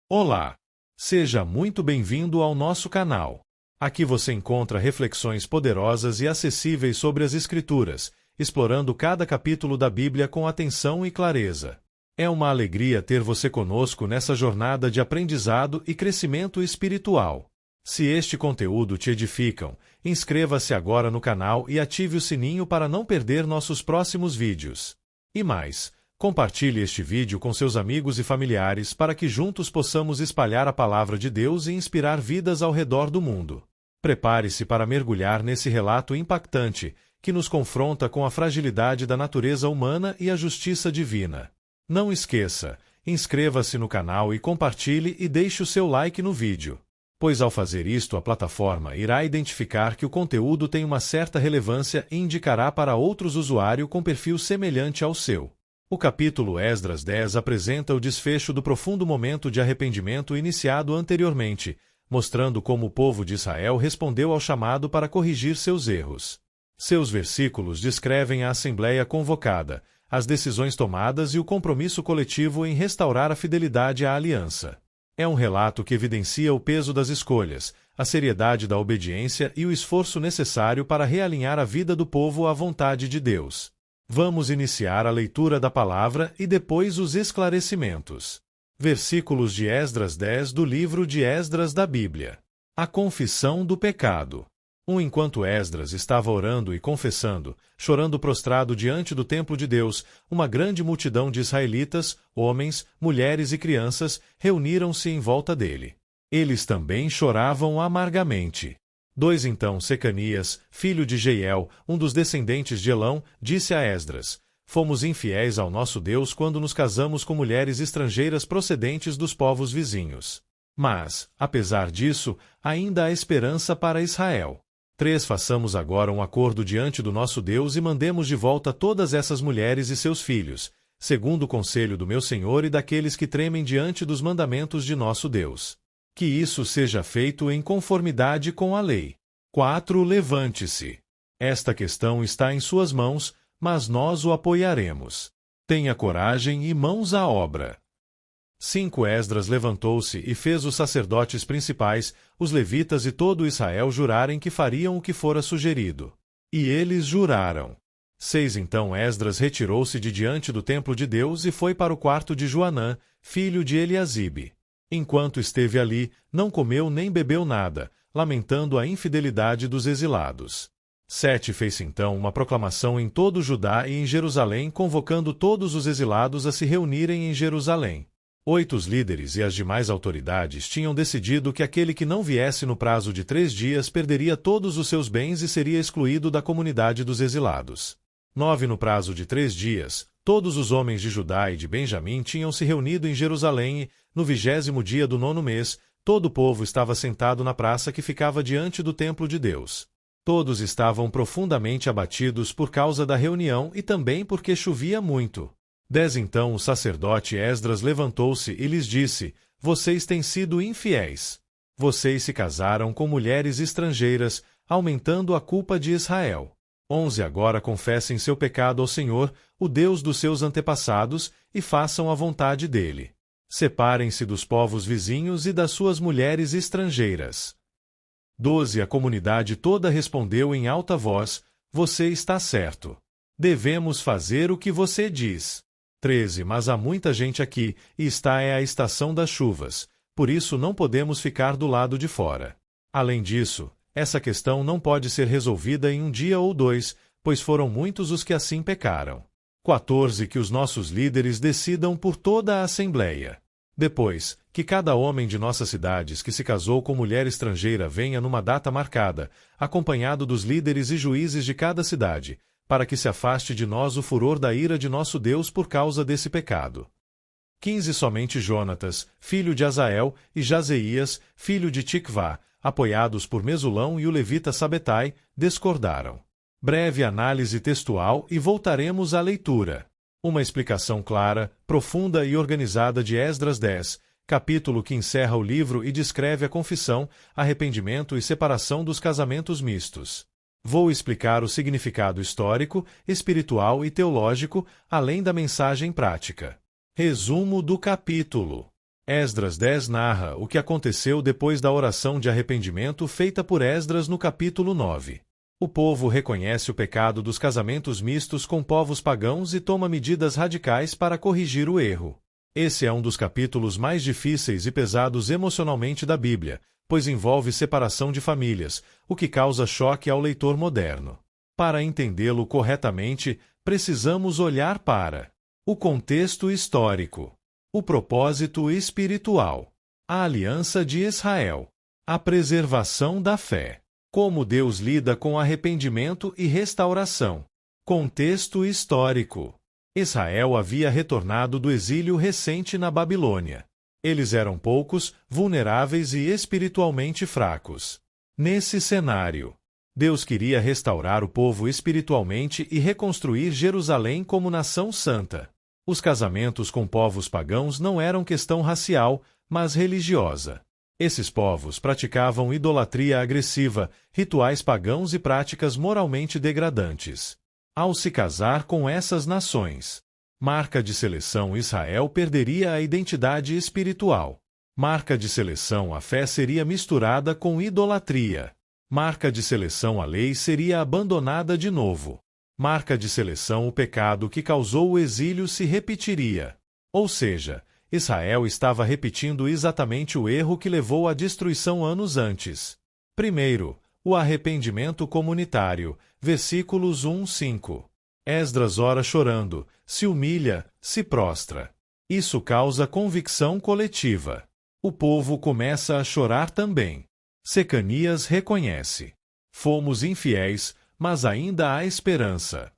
Olá! Seja muito bem-vindo ao nosso canal. Aqui você encontra reflexões poderosas e acessíveis sobre as Escrituras, explorando cada capítulo da Bíblia com atenção e clareza. É uma alegria ter você conosco nessa jornada de aprendizado e crescimento espiritual. Se este conteúdo te edificam, inscreva-se agora no canal e ative o sininho para não perder nossos próximos vídeos. E mais, compartilhe este vídeo com seus amigos e familiares para que juntos possamos espalhar a palavra de Deus e inspirar vidas ao redor do mundo. Prepare-se para mergulhar nesse relato impactante que nos confronta com a fragilidade da natureza humana e a justiça divina. Não esqueça, inscreva-se no canal e compartilhe e deixe o seu like no vídeo, pois ao fazer isto a plataforma irá identificar que o conteúdo tem uma certa relevância e indicará para outros usuários com perfil semelhante ao seu. O capítulo Esdras 10 apresenta o desfecho do profundo momento de arrependimento iniciado anteriormente, mostrando como o povo de Israel respondeu ao chamado para corrigir seus erros. Seus versículos descrevem a assembleia convocada, as decisões tomadas e o compromisso coletivo em restaurar a fidelidade à aliança. É um relato que evidencia o peso das escolhas, a seriedade da obediência e o esforço necessário para realinhar a vida do povo à vontade de Deus. Vamos iniciar a leitura da palavra e depois os esclarecimentos. Versículos de Esdras 10 do livro de Esdras da Bíblia. A confissão do pecado. Enquanto Esdras estava orando e confessando, chorando prostrado diante do templo de Deus, uma grande multidão de israelitas, homens, mulheres e crianças, reuniram-se em volta dele. Eles também choravam amargamente. Então Secanias, filho de Jeiel, um dos descendentes de Elão, disse a Esdras: Fomos infiéis ao nosso Deus quando nos casamos com mulheres estrangeiras procedentes dos povos vizinhos. Mas, apesar disso, ainda há esperança para Israel. Façamos agora um acordo diante do nosso Deus e mandemos de volta todas essas mulheres e seus filhos, segundo o conselho do meu Senhor e daqueles que tremem diante dos mandamentos de nosso Deus. Que isso seja feito em conformidade com a lei. 4. Levante-se. Esta questão está em suas mãos, mas nós o apoiaremos. Tenha coragem e mãos à obra. 5. Esdras levantou-se e fez os sacerdotes principais, os levitas e todo Israel jurarem que fariam o que fora sugerido. E eles juraram. 6. Então Esdras retirou-se de diante do templo de Deus e foi para o quarto de Joanã, filho de Eliasibe. Enquanto esteve ali, não comeu nem bebeu nada, lamentando a infidelidade dos exilados. 7. Fez então uma proclamação em todo Judá e em Jerusalém, convocando todos os exilados a se reunirem em Jerusalém. 8. Os líderes e as demais autoridades tinham decidido que aquele que não viesse no prazo de 3 dias perderia todos os seus bens e seria excluído da comunidade dos exilados. 9. No prazo de 3 dias, todos os homens de Judá e de Benjamim tinham se reunido em Jerusalém e, no 20º dia do 9º mês, todo o povo estava sentado na praça que ficava diante do templo de Deus. Todos estavam profundamente abatidos por causa da reunião e também porque chovia muito. 10. Então o sacerdote Esdras levantou-se e lhes disse: Vocês têm sido infiéis. Vocês se casaram com mulheres estrangeiras, aumentando a culpa de Israel. 11. Agora confessem seu pecado ao Senhor, o Deus dos seus antepassados, e façam a vontade dele. Separem-se dos povos vizinhos e das suas mulheres estrangeiras. 12. A comunidade toda respondeu em alta voz: Você está certo. Devemos fazer o que você diz. 13. Mas há muita gente aqui, e está a estação das chuvas, por isso não podemos ficar do lado de fora. Além disso, essa questão não pode ser resolvida em um dia ou 2, pois foram muitos os que assim pecaram. 14. Que os nossos líderes decidam por toda a Assembleia. Depois, que cada homem de nossas cidades que se casou com mulher estrangeira venha numa data marcada, acompanhado dos líderes e juízes de cada cidade, para que se afaste de nós o furor da ira de nosso Deus por causa desse pecado. 15. Somente Jonatas, filho de Azael, e Jazeías, filho de Tikvá, apoiados por Mesulão e o levita Sabetai, discordaram. Breve análise textual e voltaremos à leitura. Uma explicação clara, profunda e organizada de Esdras 10, capítulo que encerra o livro e descreve a confissão, arrependimento e separação dos casamentos mistos. Vou explicar o significado histórico, espiritual e teológico, além da mensagem prática. Resumo do capítulo. Esdras 10 narra o que aconteceu depois da oração de arrependimento feita por Esdras no capítulo 9. O povo reconhece o pecado dos casamentos mistos com povos pagãos e toma medidas radicais para corrigir o erro. Esse é um dos capítulos mais difíceis e pesados emocionalmente da Bíblia, pois envolve separação de famílias, o que causa choque ao leitor moderno. Para entendê-lo corretamente, precisamos olhar para o contexto histórico, o propósito espiritual, a aliança de Israel, a preservação da fé, como Deus lida com arrependimento e restauração. Contexto histórico. Israel havia retornado do exílio recente na Babilônia. Eles eram poucos, vulneráveis e espiritualmente fracos. Nesse cenário, Deus queria restaurar o povo espiritualmente e reconstruir Jerusalém como nação santa. Os casamentos com povos pagãos não eram questão racial, mas religiosa. Esses povos praticavam idolatria agressiva, rituais pagãos e práticas moralmente degradantes. Ao se casar com essas nações, marca de seleção, Israel perderia a identidade espiritual. Marca de seleção, a fé seria misturada com idolatria. Marca de seleção, a lei seria abandonada de novo. Marca de seleção, o pecado que causou o exílio se repetiria. Ou seja, Israel estava repetindo exatamente o erro que levou à destruição anos antes. Primeiro, o arrependimento comunitário, versículos 1-5. Esdras ora chorando, se humilha, se prostra. Isso causa convicção coletiva. O povo começa a chorar também. Secanias reconhece: fomos infiéis, mas ainda há esperança.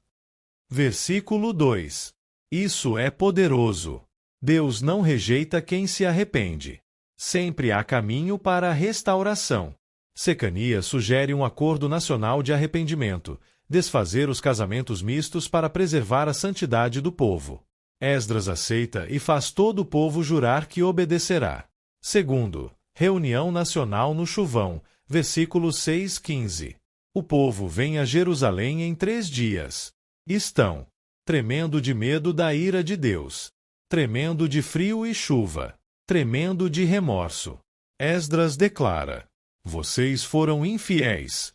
Versículo 2. Isso é poderoso. Deus não rejeita quem se arrepende. Sempre há caminho para a restauração. Secanias sugere um acordo nacional de arrependimento, desfazer os casamentos mistos para preservar a santidade do povo. Esdras aceita e faz todo o povo jurar que obedecerá. Segundo, reunião nacional no chuvão, versículos 6-15. O povo vem a Jerusalém em 3 dias. Estão tremendo de medo da ira de Deus, tremendo de frio e chuva, tremendo de remorso. Esdras declara: vocês foram infiéis.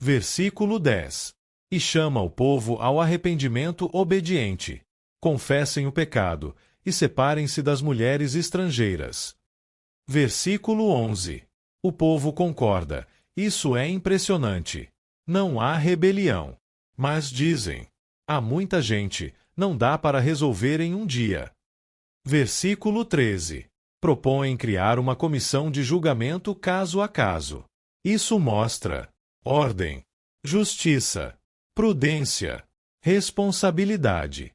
Versículo 10. E chama o povo ao arrependimento obediente. Confessem o pecado e separem-se das mulheres estrangeiras. Versículo 11. O povo concorda. Isso é impressionante. Não há rebelião. Mas dizem: há muita gente, não dá para resolver em um dia. Versículo 13. Propõem criar uma comissão de julgamento caso a caso. Isso mostra ordem, justiça, prudência, responsabilidade.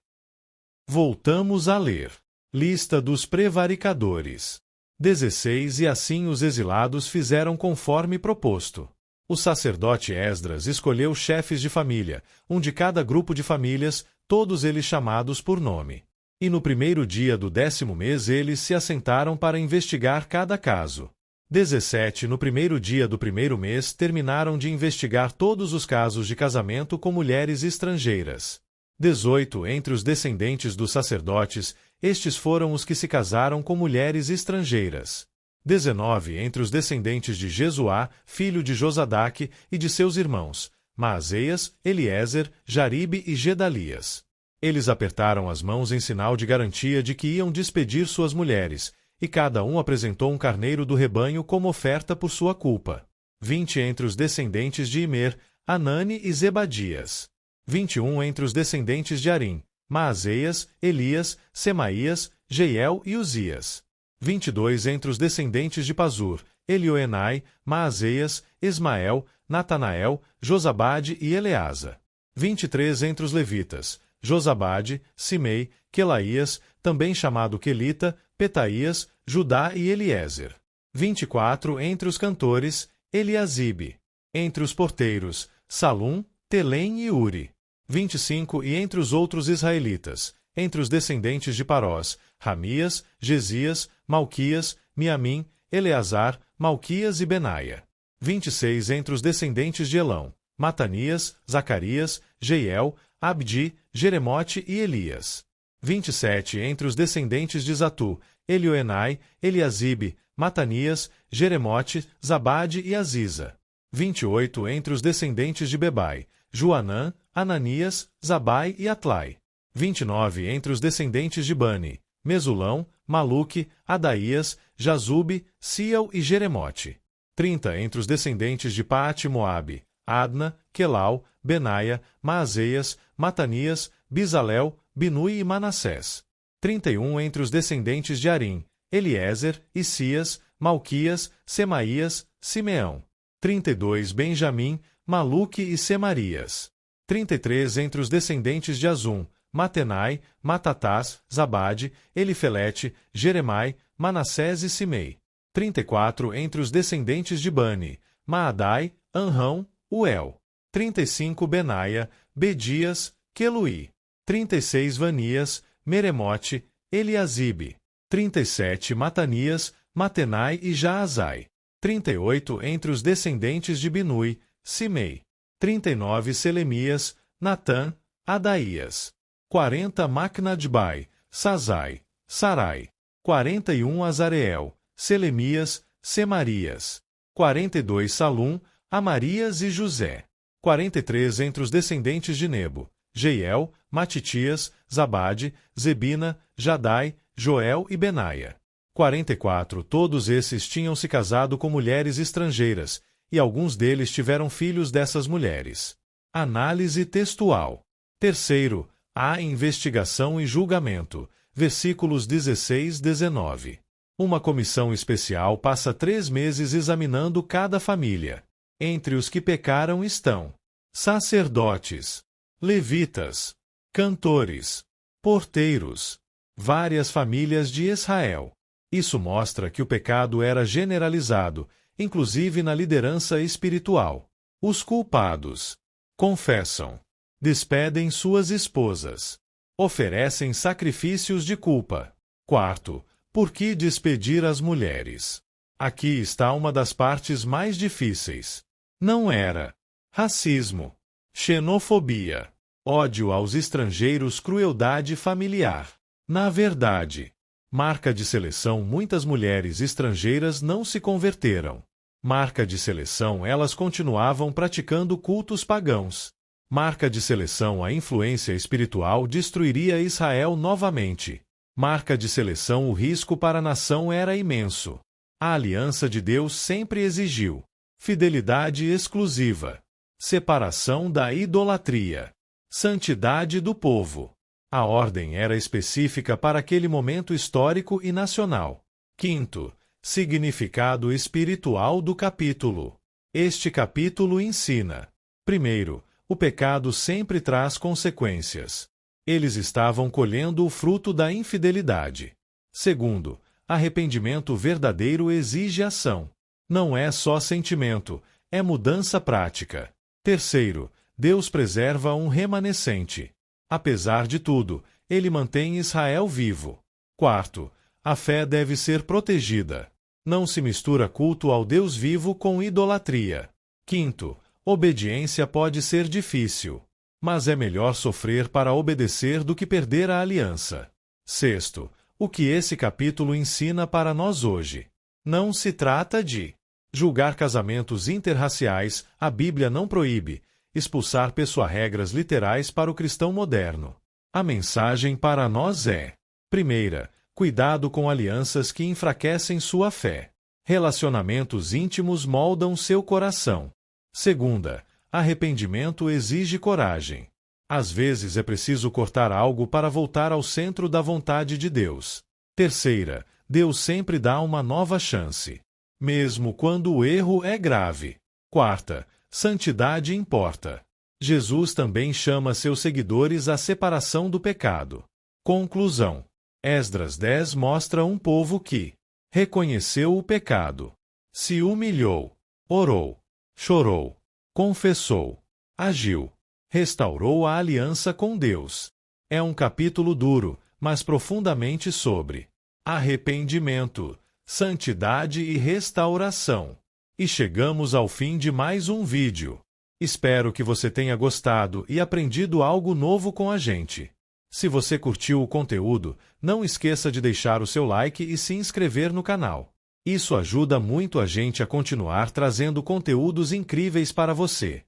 Voltamos a ler. Lista dos prevaricadores. 16. E assim os exilados fizeram conforme proposto. O sacerdote Esdras escolheu chefes de família, um de cada grupo de famílias, todos eles chamados por nome. E no primeiro dia do 10º mês eles se assentaram para investigar cada caso. 17. No primeiro dia do primeiro mês terminaram de investigar todos os casos de casamento com mulheres estrangeiras. 18. Entre os descendentes dos sacerdotes, estes foram os que se casaram com mulheres estrangeiras. 19. Entre os descendentes de Jesuá, filho de Josadaque, e de seus irmãos, Maaseias, Eliezer, Jaribe e Gedalias. Eles apertaram as mãos em sinal de garantia de que iam despedir suas mulheres, e cada um apresentou um carneiro do rebanho como oferta por sua culpa. 20. Entre os descendentes de Imer, Anani e Zebadias. 21. Entre os descendentes de Arim, Maaseias, Elias, Semaías, Jeiel e Uzias. 22. Entre os descendentes de Pazur, Elioenai, Maaseias, Ismael, Natanael, Josabade e Eleasa. 23. Entre os levitas, Josabade, Simei, Quelaías, também chamado Quelita, Petaías, Judá e Eliezer. 24. Entre os cantores, Eliasibe. Entre os porteiros, Salum, Telém e Uri. 25. E entre os outros israelitas, entre os descendentes de Parós, Ramias, Gesias, Malquias, Miamim, Eleazar, Malquias e Benaia. 26. Entre os descendentes de Elão, Matanias, Zacarias, Jeiel, Abdi, Jeremote e Elias. 27. Entre os descendentes de Zatu, Elioenai, Eliasibe, Matanias, Jeremote, Zabade e Aziza. 28 entre os descendentes de Bebai, Joanã, Ananias, Zabai e Atlai. 29 entre os descendentes de Bani, Mesulão, Maluque, Adaías, Jazube, Siel e Jeremote. 30 entre os descendentes de Paate-Moabe, Adna, Quelau, Benaia, Maazeias, Matanias, Bizalel, Binui e Manassés. 31 entre os descendentes de Arim, Eliezer, Isias, Malquias, Semaías, Simeão. 32 Benjamim, Maluque e Semarias. 33 entre os descendentes de Azum, Matenai, Matatás, Zabade, Elifelete, Jeremai, Manassés e Simei. 34 entre os descendentes de Bani, Maadai, Anrão, Uel. 35 Benaia, Bedias, Queluí. 36 Vanias, Meremote, Eliasibe. 37 Matanias, Matenai e Jaazai. 38 entre os descendentes de Binui, Simei. 39 Selemias, Natã, Adaías. 40 Macnadbai, Sazai, Sarai. 41 Azareel, Selemias, Semarias. 42 Salum, Amarias e José. 43 entre os descendentes de Nebo, Jeiel, Matitias, Zabade, Zebina, Jadai, Joel e Benaia. 44 Todos esses tinham se casado com mulheres estrangeiras, e alguns deles tiveram filhos dessas mulheres. Análise textual. Terceiro, a investigação e julgamento. Versículos 16-19. Uma comissão especial passa 3 meses examinando cada família. Entre os que pecaram estão sacerdotes, levitas, cantores, porteiros, várias famílias de Israel. Isso mostra que o pecado era generalizado, inclusive na liderança espiritual. Os culpados confessam, despedem suas esposas, oferecem sacrifícios de culpa. Quarto, por que despedir as mulheres? Aqui está uma das partes mais difíceis. Não era racismo, xenofobia, ódio aos estrangeiros, crueldade familiar. Na verdade, marca de seleção, muitas mulheres estrangeiras não se converteram. Marca de seleção, elas continuavam praticando cultos pagãos. Marca de seleção, a influência espiritual destruiria Israel novamente. Marca de seleção, o risco para a nação era imenso. A aliança de Deus sempre exigiu fidelidade exclusiva, separação da idolatria, santidade do povo. A ordem era específica para aquele momento histórico e nacional. Quinto, significado espiritual do capítulo. Este capítulo ensina: primeiro, o pecado sempre traz consequências. Eles estavam colhendo o fruto da infidelidade. Segundo, arrependimento verdadeiro exige ação. Não é só sentimento, é mudança prática. Terceiro, Deus preserva um remanescente. Apesar de tudo, ele mantém Israel vivo. Quarto, a fé deve ser protegida. Não se mistura culto ao Deus vivo com idolatria. Quinto, obediência pode ser difícil, mas é melhor sofrer para obedecer do que perder a aliança. Sexto, o que esse capítulo ensina para nós hoje? Não se trata de julgar casamentos interraciais, a Bíblia não proíbe, expulsar regras literais para o cristão moderno. A mensagem para nós é: primeira, cuidado com alianças que enfraquecem sua fé. Relacionamentos íntimos moldam seu coração. Segunda, arrependimento exige coragem. Às vezes é preciso cortar algo para voltar ao centro da vontade de Deus. Terceira, Deus sempre dá uma nova chance, mesmo quando o erro é grave. Quarta, santidade importa. Jesus também chama seus seguidores à separação do pecado. Conclusão. Esdras 10 mostra um povo que reconheceu o pecado, se humilhou, orou, chorou, confessou, agiu, restaurou a aliança com Deus. É um capítulo duro, mas profundamente sobre arrependimento, santidade e restauração. E chegamos ao fim de mais um vídeo. Espero que você tenha gostado e aprendido algo novo com a gente. Se você curtiu o conteúdo, não esqueça de deixar o seu like e se inscrever no canal. Isso ajuda muito a gente a continuar trazendo conteúdos incríveis para você.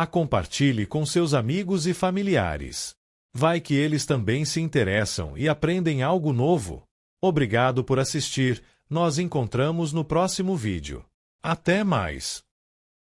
Compartilhe com seus amigos e familiares. Vai que eles também se interessam e aprendem algo novo. Obrigado por assistir. Nós encontramos no próximo vídeo. Até mais!